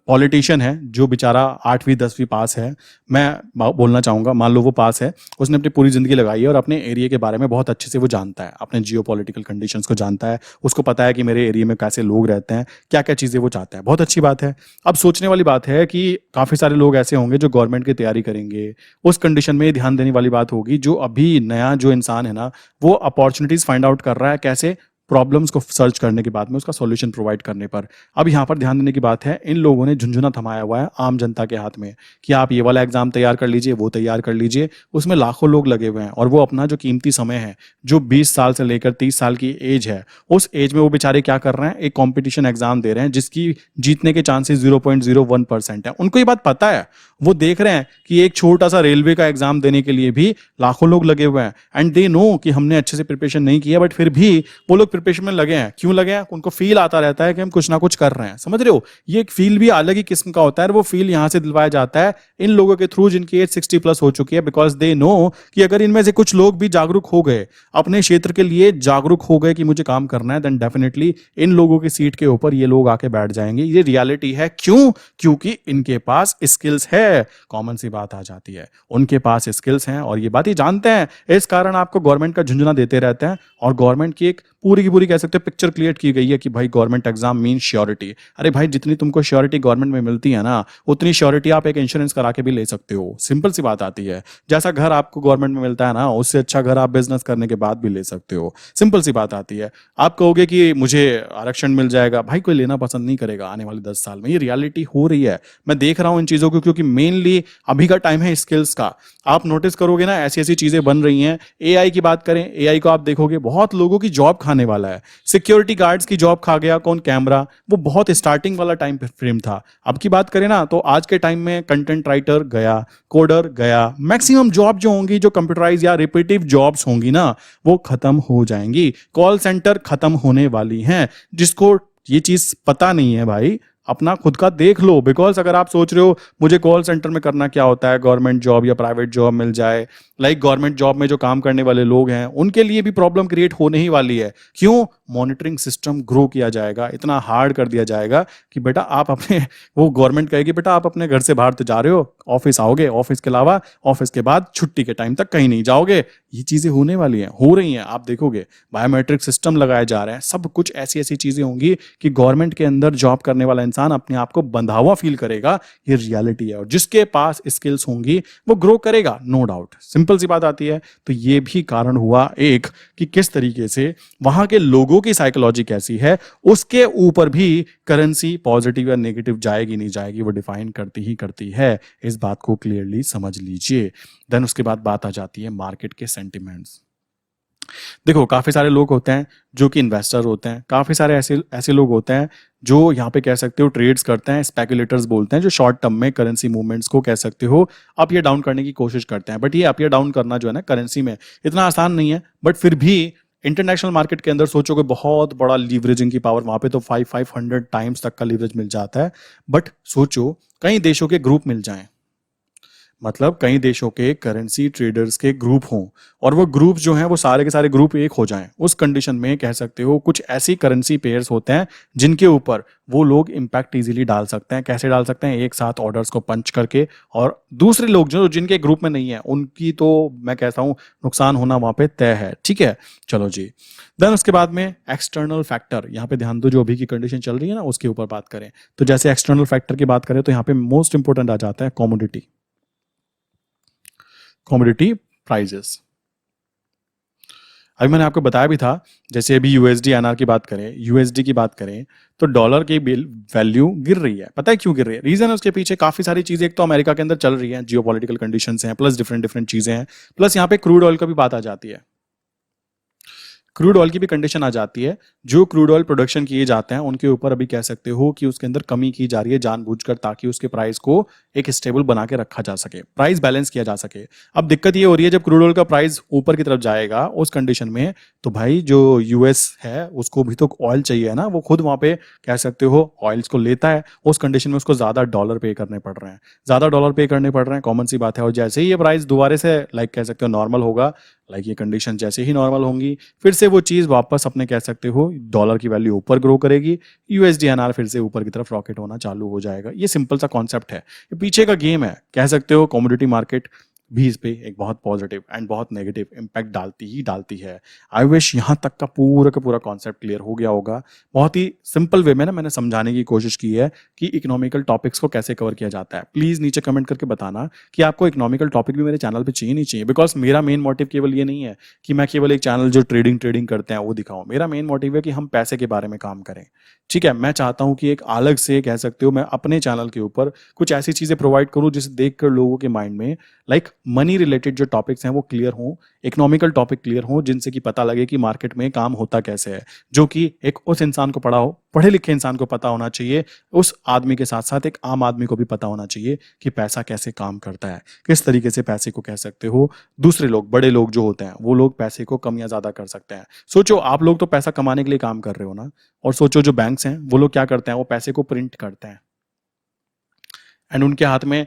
पॉलिटिशियन है जो बेचारा 8वीं 10वीं पास है, मैं बोलना चाहूंगा, मान लो वो पास है, उसने अपनी पूरी जिंदगी लगाई है और अपने एरिया के बारे में बहुत अच्छे से वो जानता है, अपने जियो पॉलिटिकल कंडीशंस को जानता है, उसको पता है कि मेरे एरिया में कैसे लोग रहते हैं, क्या क्या चीजें वो चाहता है, बहुत अच्छी बात है। अब सोचने वाली बात है कि काफी सारे लोग ऐसे होंगे जो गवर्नमेंट की तैयारी करेंगे। उस कंडीशन में ध्यान देने वाली बात होगी, जो अभी नया जो इंसान है ना, वो अपॉर्चुनिटीज फाइंड आउट कर रहा है, कैसे, प्रॉब्लम्स को सर्च करने के बाद में उसका सॉल्यूशन प्रोवाइड करने पर। अब यहाँ पर ध्यान देने की बात है, इन लोगों ने झुंझुना थमाया हुआ है आम जनता के हाथ में कि आप ये वाला एग्जाम तैयार कर लीजिए, वो तैयार कर लीजिए। उसमें लाखों लोग लगे हुए हैं और वो अपना जो कीमती समय है, जो 20 साल से लेकर 30 साल की एज है, उस एज में वो बेचारे क्या कर रहे हैं, एक कॉम्पिटिशन एग्जाम दे रहे हैं जिसकी जीतने के चांसेस 0.01% है। उनको ये बात पता है, वो देख रहे हैं कि एक छोटा सा रेलवे का एग्जाम देने के लिए भी लाखों लोग लगे हुए हैं एंड दे नो कि हमने अच्छे से प्रिपरेशन नहीं किया, बट फिर भी वो लोग प्रिपरेशन में लगे हैं। क्यों लगे हैं? उनको फील आता रहता है कि हम कुछ ना कुछ कर रहे हैं। समझ रहे हो? ये एक फील भी अलग ही किस्म का होता है, वो फील यहां से दिलवाया जाता है इन लोगों के थ्रू जिनकी एज 60 प्लस हो चुकी है, बिकॉज दे नो कि अगर इनमें से कुछ लोग भी जागरूक हो गए, अपने क्षेत्र के लिए जागरूक हो गए कि मुझे काम करना है, देन डेफिनेटली इन लोगों की सीट के ऊपर ये लोग आके बैठ जाएंगे। ये रियलिटी है। क्यों? क्योंकि इनके पास स्किल्स है। कॉमन सी बात आ जाती है, उनके पास स्किल्स हैं और ये बात ही जानते हैं। इस कारण आपको गवर्नमेंट का झुंझुना देते रहते हैं और गवर्नमेंट की एक पूरी की पूरी कह सकते हो पिक्चर क्रिएट की गई है कि भाई गवर्नमेंट एग्जाम मीन श्योरिटी। अरे भाई, जितनी तुमको श्योरिटी गवर्नमेंट में मिलती है ना, उतनी श्योरिटी आप एक इंश्योरेंस करा के भी ले सकते हो। सिंपल सी बात आती है। जैसा घर आपको गवर्नमेंट में मिलता है ना, उससे अच्छा घर आप बिजनेस करने के बाद भी ले सकते हो। सिंपल सी बात आती है। आप कहोगे कि मुझे आरक्षण मिल जाएगा, भाई कोई लेना पसंद नहीं करेगा आने वाले 10 साल में। ये रियलिटी हो रही है, मैं देख रहा हूं इन चीजों को, क्योंकि मेनली अभी का टाइम है स्किल्स का। आप नोटिस करोगे ना, ऐसी ऐसी चीजें बन रही हैं। एआई की बात करें, एआई को आप देखोगे बहुत लोगों की जॉब खाने वाला है। सिक्योरिटी गार्ड्स की जॉब खा गया कौन? कैमरा। वो बहुत स्टार्टिंग वाला टाइम फ्रेम था। अब की बात करें ना, तो आज के टाइम में कंटेंट राइटर गया, कोडर गया। मैक्सिमम जॉब जो होंगी, जो कंप्यूटराइज या रिपीटिव जॉब्स होंगी ना, वो खत्म हो जाएंगी। कॉल सेंटर खत्म होने वाली हैं। जिसको ये चीज पता नहीं है भाई, अपना खुद का देख लो। बिकॉज अगर आप सोच रहे हो मुझे कॉल सेंटर में करना क्या होता है, गवर्नमेंट जॉब या प्राइवेट जॉब मिल जाए, लाइक गवर्नमेंट जॉब में जो काम करने वाले लोग हैं उनके लिए भी प्रॉब्लम क्रिएट होने ही वाली है। क्यों? मॉनिटरिंग सिस्टम ग्रो किया जाएगा, इतना हार्ड कर दिया जाएगा कि बेटा आप अपने, वो गवर्नमेंट कहेगी बेटा आप अपने घर से बाहर तो जा रहे हो, ऑफिस आओगे, ऑफिस के अलावा ऑफिस के बाद छुट्टी के टाइम तक कहीं नहीं जाओगे। ये चीजें होने वाली हैं, हो रही हैं, आप देखोगे। बायोमेट्रिक सिस्टम लगाए जा रहे हैं, सब कुछ ऐसी ऐसी चीजें होंगी कि गवर्नमेंट के अंदर जॉब करने वाला इंसान अपने आप को बंधा हुआ फील करेगा। ये रियलिटी है। और जिसके पास स्किल्स होंगी वो ग्रो करेगा, नो डाउट। सिंपल सी बात आती है। तो ये भी कारण हुआ एक कि किस तरीके से वहां के लोगों की साइकोलॉजी कैसी है, उसके ऊपर भी करेंसी पॉजिटिव या नेगेटिव जाएगी नहीं जाएगी, वो डिफाइन करती ही करती है। इस बात को क्लियरली समझ लीजिए। देन उसके बाद बात आ जाती है मार्केट के सेंटिमेंट्स। देखो, काफी सारे लोग होते हैं जो कि इन्वेस्टर होते हैं, काफी सारे ऐसे ऐसे लोग होते हैं जो यहाँ पे कह सकते हो ट्रेड्स करते हैं, स्पेकुलेटर्स बोलते हैं, जो शॉर्ट टर्म में करेंसी मूवमेंट्स को कह सकते हो अप या डाउन करने की कोशिश करते हैं। बट ये अप या डाउन करना जो है ना करेंसी में, इतना आसान नहीं है। बट फिर भी इंटरनेशनल मार्केट के अंदर सोचोगे बहुत बड़ा लीवरेजिंग की पावर, वहां पे तो 500 टाइम्स तक का लीवरेज मिल जाता है। बट सोचो कई देशों के ग्रुप मिल जाएं, मतलब कई देशों के करेंसी ट्रेडर्स के ग्रुप हों और वो ग्रुप जो हैं वो सारे के सारे ग्रुप एक हो जाएं, उस कंडीशन में कह सकते हो कुछ ऐसी करेंसी पेयर्स होते हैं जिनके ऊपर वो लोग इंपैक्ट इजीली डाल सकते हैं। कैसे डाल सकते हैं? एक साथ ऑर्डर्स को पंच करके, और दूसरे लोग जो जिनके ग्रुप में नहीं है उनकी तो मैं कहता हूं नुकसान होना वहां पे तय है। ठीक है, चलो जी। देन उसके बाद में एक्सटर्नल फैक्टर, यहाँ पे ध्यान दो, जो अभी की कंडीशन चल रही है ना उसके ऊपर बात करें तो जैसे एक्सटर्नल फैक्टर की बात करें तो यहाँ पे मोस्ट इंपोर्टेंट आ जाता है कमोडिटी, कमोडिटी प्राइजेस। अभी मैंने आपको बताया भी था, जैसे अभी यूएसडी एनआर की बात करें, यूएसडी की बात करें तो डॉलर की वैल्यू गिर रही है। पता है क्यों गिर रही है? रीजन है उसके पीछे काफी सारी चीजें। एक तो अमेरिका के अंदर चल रही है, जियोपॉलिटिकल कंडीशंस हैं, प्लस डिफरेंट डिफरेंट चीजें हैं, प्लस यहाँ पे क्रूड ऑयल का भी बात आ जाती है। क्रूड ऑयल की भी कंडीशन आ जाती है। जो क्रूड ऑयल प्रोडक्शन किए जाते हैं उनके ऊपर अभी कह सकते हो कि उसके अंदर कमी की जा रही है जानबूझकर, ताकि उसके प्राइस को एक स्टेबल बना के रखा जा सके, प्राइस बैलेंस किया जा सके। अब दिक्कत ये हो रही है जब क्रूड ऑयल का प्राइस ऊपर की तरफ जाएगा उस कंडीशन में, तो भाई जो यूएस है उसको भी तो ऑयल चाहिए ना, वो खुद वहां पे कह सकते हो ऑयल्स को लेता है। उस कंडीशन में उसको ज्यादा डॉलर पे करने पड़ रहे हैं, ज्यादा डॉलर पे करने पड़ रहे हैं, कॉमन सी बात है। और जैसे ही ये प्राइस दोबारा से लाइक कह सकते हो नॉर्मल होगा, लाइक ये कंडीशन जैसे ही नॉर्मल होंगी, फिर से वो चीज वापस अपने कह सकते हो डॉलर की वैल्यू ऊपर ग्रो करेगी, यूएसडीएनआर फिर से ऊपर की तरफ रॉकेट होना चालू हो जाएगा। ये सिंपल सा कॉन्सेप्ट है, ये पीछे का गेम है, कह सकते हो कमोडिटी मार्केट भी इस पे एक बहुत पॉजिटिव एंड बहुत नेगेटिव इम्पैक्ट डालती है। आई विश यहाँ तक का पूरा कॉन्सेप्ट क्लियर हो गया होगा। बहुत ही सिंपल वे में ना मैंने समझाने की कोशिश की है कि इकोनॉमिकल टॉपिक्स को कैसे कवर किया जाता है। प्लीज़ नीचे कमेंट करके बताना कि आपको इकोनॉमिकल टॉपिक भी मेरे चैनल पे चाहिए नहीं चाहिए, बिकॉज मेरा मेन मोटिव केवल ये नहीं है कि मैं केवल एक चैनल जो ट्रेडिंग करते हैं वो दिखाऊं। मेरा मेन मोटिव है कि हम पैसे के बारे में काम करें। ठीक है, मैं चाहता हूं कि एक अलग से कह सकते हो मैं अपने चैनल के ऊपर कुछ ऐसी चीजें प्रोवाइड करूं जिसे देखकर लोगों के माइंड में मनी रिलेटेड जो टॉपिक्स हैं वो क्लियर हों, इकोनॉमिकल टॉपिक क्लियर हों, जिनसे कि पता लगे कि मार्केट में काम होता कैसे है, जो कि एक उस इंसान को पढ़े लिखे इंसान को पता होना चाहिए। उस आदमी के साथ साथ एक आम आदमी को भी पता होना चाहिए कि पैसा कैसे काम करता है, किस तरीके से पैसे को कह सकते हो दूसरे लोग, बड़े लोग जो होते हैं वो लोग पैसे को कम या ज्यादा कर सकते हैं। सोचो, आप लोग तो पैसा कमाने के लिए काम कर रहे हो ना, और सोचो जो बैंक्स हैं वो लोग क्या करते हैं, वो पैसे को प्रिंट करते हैं एंड उनके हाथ में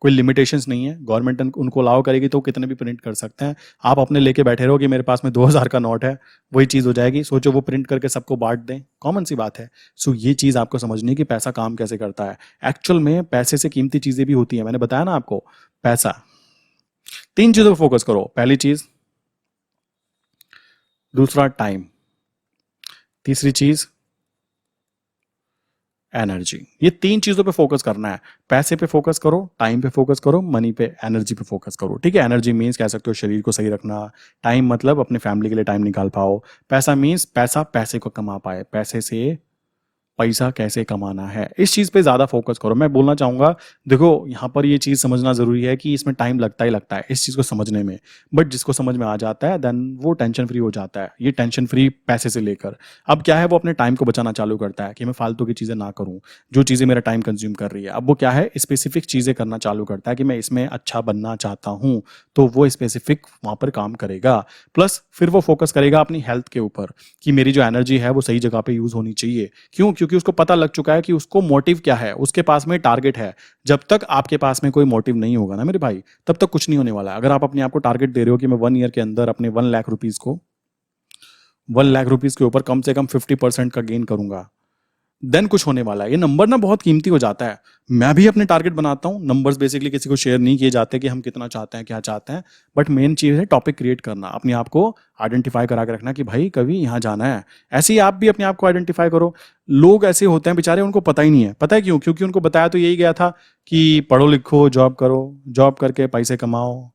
कोई लिमिटेशंस नहीं है। गवर्नमेंट उनको अलाउ करेगी तो कितने भी प्रिंट कर सकते हैं। आप अपने लेके बैठे रहो कि मेरे पास में 2000 का नोट है, वही चीज़ हो जाएगी। सोचो वो प्रिंट करके सबको बांट दें, कॉमन सी बात है। सो ये चीज़ आपको समझनी है कि पैसा काम कैसे करता है। एक्चुअल में पैसे से कीमती चीज़ें भी होती हैं, मैंने बताया ना आपको। पैसा, 3 चीज़ों पर फोकस करो। पहली चीज़, दूसरा टाइम, तीसरी चीज़ एनर्जी। ये 3 चीजों पे फोकस करना है। पैसे पे फोकस करो, टाइम पे फोकस करो, मनी पे, एनर्जी पे फोकस करो। ठीक है, एनर्जी मीन्स कह सकते हो शरीर को सही रखना, टाइम मतलब अपने फैमिली के लिए टाइम निकाल पाओ, पैसा मीन्स पैसा पैसे को कमा पाए, पैसे से पैसा कैसे कमाना है, इस चीज पे ज्यादा फोकस करो। मैं बोलना चाहूंगा, देखो यहाँ पर ये चीज समझना जरूरी है कि इसमें टाइम लगता ही लगता है इस चीज को समझने में, बट जिसको समझ में आ जाता है देन वो टेंशन फ्री हो जाता है। ये टेंशन फ्री पैसे से लेकर अब क्या है, वो अपने टाइम को बचाना चालू करता है कि मैं फालतू की चीजें ना करूं, जो चीजें मेरा टाइम कंज्यूम कर रही है। अब वो क्या है, स्पेसिफिक चीजें करना चालू करता है कि मैं इसमें अच्छा बनना चाहता हूं, तो वो स्पेसिफिक वहां पर काम करेगा। प्लस फिर वो फोकस करेगा अपनी हेल्थ के ऊपर कि मेरी जो एनर्जी है वो सही जगह पे यूज होनी चाहिए। क्यों? क्योंकि उसको पता लग चुका है कि उसको मोटिव क्या है, उसके पास में टारगेट है। जब तक आपके पास में कोई मोटिव नहीं होगा ना मेरे भाई, तब तक कुछ नहीं होने वाला है। अगर आप अपने आप को टारगेट दे रहे हो कि मैं 1 ईयर के अंदर अपने 1 लाख रुपीज के ऊपर कम से कम 50% का गेन करूंगा, देन कुछ होने वाला है। ये नंबर ना बहुत कीमती हो जाता है। मैं भी अपने टारगेट बनाता हूँ, नंबर्स बेसिकली किसी को शेयर नहीं किए जाते कि हम कितना चाहते हैं, क्या चाहते हैं, बट मेन चीज है टॉपिक क्रिएट करना, अपने आप को आइडेंटिफाई करा के रखना कि भाई कभी यहाँ जाना है। ऐसे ही आप भी अपने आप को आइडेंटिफाई करो। लोग ऐसे होते हैं बेचारे, उनको पता ही नहीं है। पता है क्यों? क्योंकि उनको बताया तो यही गया था कि पढ़ो लिखो, जॉब करो, जॉब करके पैसे कमाओ,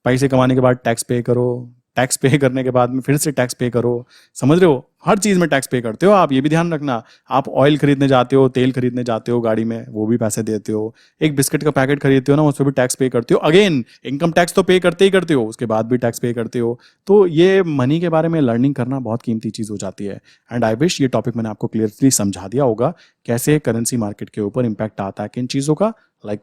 पैसे कमाने के बाद टैक्स पे करो, टैक्स पे करने के बाद में फिर से टैक्स पे करो। समझ रहे हो, हर चीज में टैक्स पे करते हो आप। ये भी ध्यान रखना, आप ऑयल खरीदने जाते हो, तेल खरीदने जाते हो गाड़ी में, वो भी पैसे देते हो। एक बिस्किट का पैकेट खरीदते हो ना, उस पर भी टैक्स पे करते हो। अगेन इनकम टैक्स तो पे करते ही करते हो, उसके बाद भी टैक्स पे करते हो। तो ये मनी के बारे में लर्निंग करना बहुत कीमती चीज हो जाती है। एंड आई विश ये टॉपिक मैंने आपको क्लियरली समझा दिया होगा, कैसे करेंसी मार्केट के ऊपर इंपैक्ट आता है, किन चीजों का,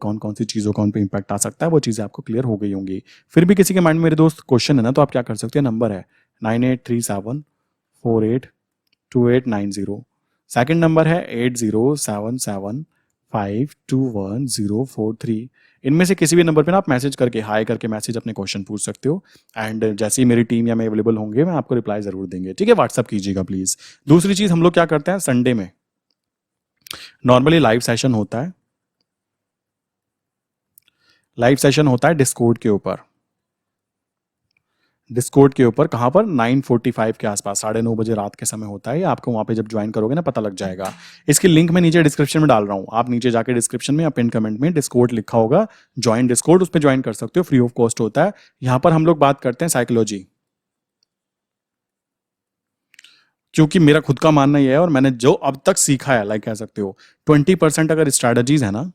कौन कौन सी चीज़ों का उन पर इंपैक्ट आ सकता है, वो चीज़ें आपको क्लियर हो गई होंगी। फिर भी किसी के माइंड में मेरे दोस्त क्वेश्चन है ना, तो आप क्या कर सकते हैं, नंबर है 9837482890। सेकंड नंबर है 8077521043। इनमें से किसी भी नंबर पे ना आप मैसेज करके, हाई करके मैसेज अपने क्वेश्चन पूछ सकते हो। एंड जैसे ही मेरी टीम या मैं अवेलेबल होंगे, मैं आपको रिप्लाई जरूर देंगे। ठीक है, व्हाट्सअप कीजिएगा प्लीज। दूसरी चीज हम लोग क्या करते हैं, संडे में नॉर्मली लाइव सेशन होता है। लाइव सेशन होता है डिस्कॉर्ड के ऊपर। डिस्कॉर्ड के ऊपर कहाँ पर, 9:45 के आसपास, 9:30 बजे रात के समय होता है। आपको वहां पे जब ज्वाइन करोगे ना पता लग जाएगा। इसकी लिंक मैं नीचे डिस्क्रिप्शन में डाल रहा हूँ। आप नीचे जाके डिस्क्रिप्शन में या पिन कमेंट में डिस्कॉर्ड लिखा होगा, ज्वाइन डिस्कॉर्ड, उस पर ज्वाइन कर सकते हो, फ्री ऑफ कॉस्ट होता है। यहाँ पर हम लोग बात करते हैं साइकोलॉजी, क्योंकि मेरा खुद का मानना यह है और मैंने जो अब तक सीखा है, कह सकते हो 20% अगर स्ट्रैटेजीज है ना,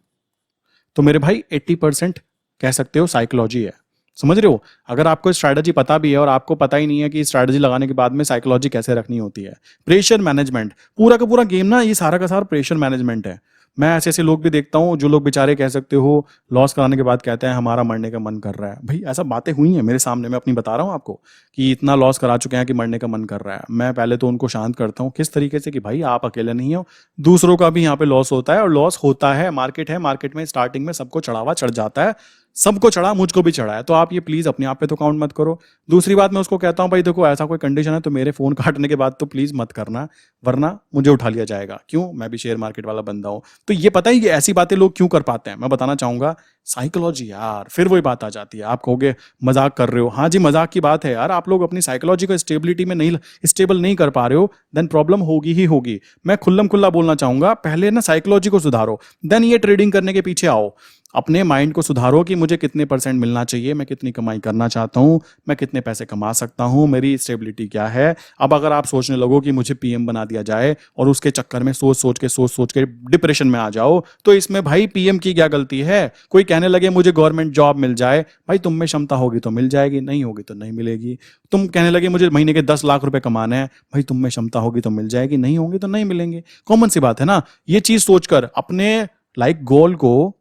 तो मेरे भाई 80% कह सकते हो साइकोलॉजी है। समझ रहे हो, अगर आपको स्ट्रैटेजी पता भी है और आपको पता ही नहीं है कि स्ट्रैटेजी लगाने के बाद में साइकोलॉजी कैसे रखनी होती है, प्रेशर मैनेजमेंट, पूरा का पूरा गेम ना, ये सारा का सारा प्रेशर मैनेजमेंट है। मैं ऐसे ऐसे लोग भी देखता हूँ जो लोग बेचारे कह सकते हो लॉस कराने के बाद कहते हैं हमारा मरने का मन कर रहा है। भाई ऐसा बातें हुई हैं मेरे सामने, मैं अपनी बता रहा हूँ आपको कि इतना लॉस करा चुके हैं कि मरने का मन कर रहा है। मैं पहले तो उनको शांत करता हूँ, किस तरीके से कि भाई आप अकेले नहीं हो, दूसरों का भी यहाँ पे लॉस होता है, और लॉस होता है, मार्केट है, मार्केट में स्टार्टिंग में सबको चढ़ावा चढ़ जाता है, सबको चढ़ा, मुझको भी चढ़ा है, तो आप ये प्लीज अपने आप पे तो काउंट मत करो। दूसरी बात मैं उसको कहता हूँ भाई देखो ऐसा कोई कंडीशन है तो मेरे फोन काटने के बाद तो प्लीज मत करना, वरना मुझे उठा लिया जाएगा। क्यों? मैं भी शेयर मार्केट वाला बंदा हूँ। तो ये पता है ये ऐसी बातें लोग क्यों कर पाते हैं, मैं बताना चाहूंगा। साइकोलॉजी यार, फिर वही बात आ जाती है। आप कहोगे मजाक कर रहे हो, हाँ जी मजाक की बात है यार। आप लोग अपनी साइकोलॉजी को स्टेबिलिटी में नहीं, स्टेबल नहीं कर पा रहे हो, देन प्रॉब्लम होगी ही होगी। मैं खुल्लम खुल्ला बोलना चाहूंगा, पहले ना साइकोलॉजी को सुधारो, देन ये ट्रेडिंग करने के पीछे आओ। अपने माइंड को सुधारो कि मुझे कितने परसेंट मिलना चाहिए, मैं कितनी कमाई करना चाहता हूं, मैं कितने पैसे कमा सकता हूं, मेरी स्टेबिलिटी क्या है। अब अगर आप सोचने लगो कि मुझे पीएम बना दिया जाए और उसके चक्कर में सोच सोच के डिप्रेशन में आ जाओ, तो इसमें भाई पीएम की क्या गलती है? कोई कहने लगे मुझे गवर्नमेंट जॉब मिल जाए, भाई तुम में क्षमता होगी तो मिल जाएगी, नहीं होगी तो नहीं मिलेगी। तुम कहने लगे मुझे महीने के 10 लाख रुपए कमाने हैं, भाई तुम में क्षमता होगी तो मिल जाएगी, नहीं होगी तो नहीं मिलेंगे। कॉमन सी बात है ना। ये चीज सोचकर अपने गोल को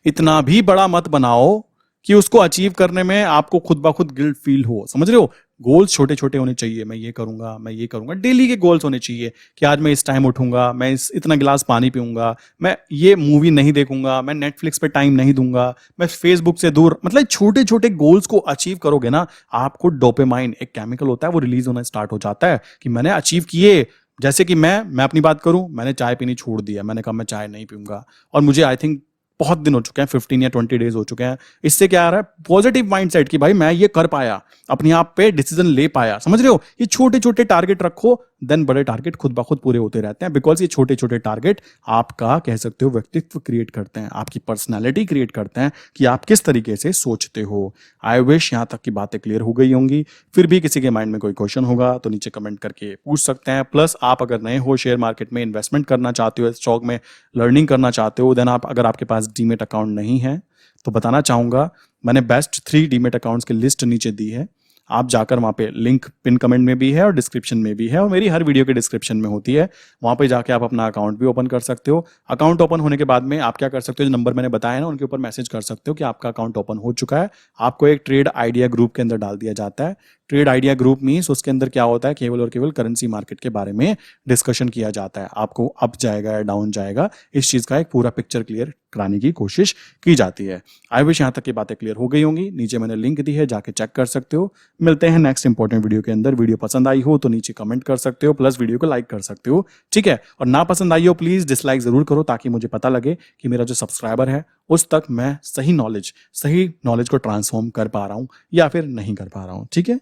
इतना भी बड़ा मत बनाओ कि उसको अचीव करने में आपको खुद ब खुद गिल्ट फील हो। समझ रहे हो? गोल्स छोटे छोटे होने चाहिए। मैं ये करूंगा, मैं ये करूंगा, डेली के गोल्स होने चाहिए कि आज मैं इस टाइम उठूंगा, मैं इतना गिलास पानी पीऊंगा, मैं ये मूवी नहीं देखूंगा, मैं नेटफ्लिक्स पे टाइम नहीं दूंगा, मैं फेसबुक से दूर। मतलब छोटे छोटे गोल्स को अचीव करोगे ना, आपको डोपामाइन एक केमिकल होता है वो रिलीज होना स्टार्ट हो जाता है कि मैंने अचीव किए। जैसे कि मैं अपनी बात करूं, मैंने चाय पीनी छोड़ दिया, मैंने कहा मैं चाय नहीं पीऊंगा, और मुझे आई थिंक बहुत दिन हो चुके हैं, 15 या 20 डेज हो चुके हैं। इससे क्या आ रहा है? पॉजिटिव माइंडसेट कि भाई मैं ये कर पाया, अपने आप पे डिसीजन ले पाया। समझ रहे हो? ये छोटे छोटे टारगेट रखो, देन बड़े टारगेट खुद ब खुद पूरे होते रहते हैं। बिकॉज ये छोटे छोटे टारगेट आपका कह सकते हो व्यक्तित्व क्रिएट करते हैं, आपकी पर्सनैलिटी क्रिएट करते हैं कि आप किस तरीके से सोचते हो। आई विश यहां तक की बातें क्लियर हो गई होंगी। फिर भी किसी के माइंड में कोई क्वेश्चन होगा तो नीचे कमेंट करके पूछ सकते हैं। प्लस आप अगर नए हो, शेयर मार्केट में इन्वेस्टमेंट करना चाहते हो, स्टॉक में लर्निंग करना चाहते हो, देन आप अगर आपके पास डीमेट अकाउंट नहीं है तो बताना चाहूंगा मैंने बेस्ट 3 डीमेट अकाउंट्स की लिस्ट नीचे दी है। आप जाकर वहाँ पे लिंक पिन कमेंट में भी है और डिस्क्रिप्शन में भी है, और मेरी हर वीडियो के डिस्क्रिप्शन में होती है। वहाँ पे जाके आप अपना अकाउंट भी ओपन कर सकते हो। अकाउंट ओपन होने के बाद में आप क्या कर सकते हो, जो नंबर मैंने बताया ना उनके ऊपर मैसेज कर सकते हो कि आपका अकाउंट ओपन हो चुका है। आपको एक ट्रेड आइडिया ग्रुप के अंदर डाल दिया जाता है। ट्रेड आइडिया ग्रुप मीन्स उसके अंदर क्या होता है, केवल और केवल करेंसी मार्केट के बारे में डिस्कशन किया जाता है। आपको अप जाएगा या डाउन जाएगा, इस चीज का एक पूरा पिक्चर क्लियर कराने की कोशिश की जाती है। आई विश यहाँ तक की बातें क्लियर हो गई होंगी। नीचे मैंने लिंक दी है, जाके चेक कर सकते हो। मिलते हैं नेक्स्ट इंपॉर्टेंट वीडियो के अंदर। वीडियो पसंद आई हो तो नीचे कमेंट कर सकते हो, प्लस वीडियो को लाइक कर सकते हो, ठीक है। और ना पसंद आई हो प्लीज डिसलाइक जरूर करो, ताकि मुझे पता लगे कि मेरा जो सब्सक्राइबर है उस तक मैं सही नॉलेज को ट्रांसफॉर्म कर पा रहा हूं या फिर नहीं कर पा रहा हूं, ठीक है।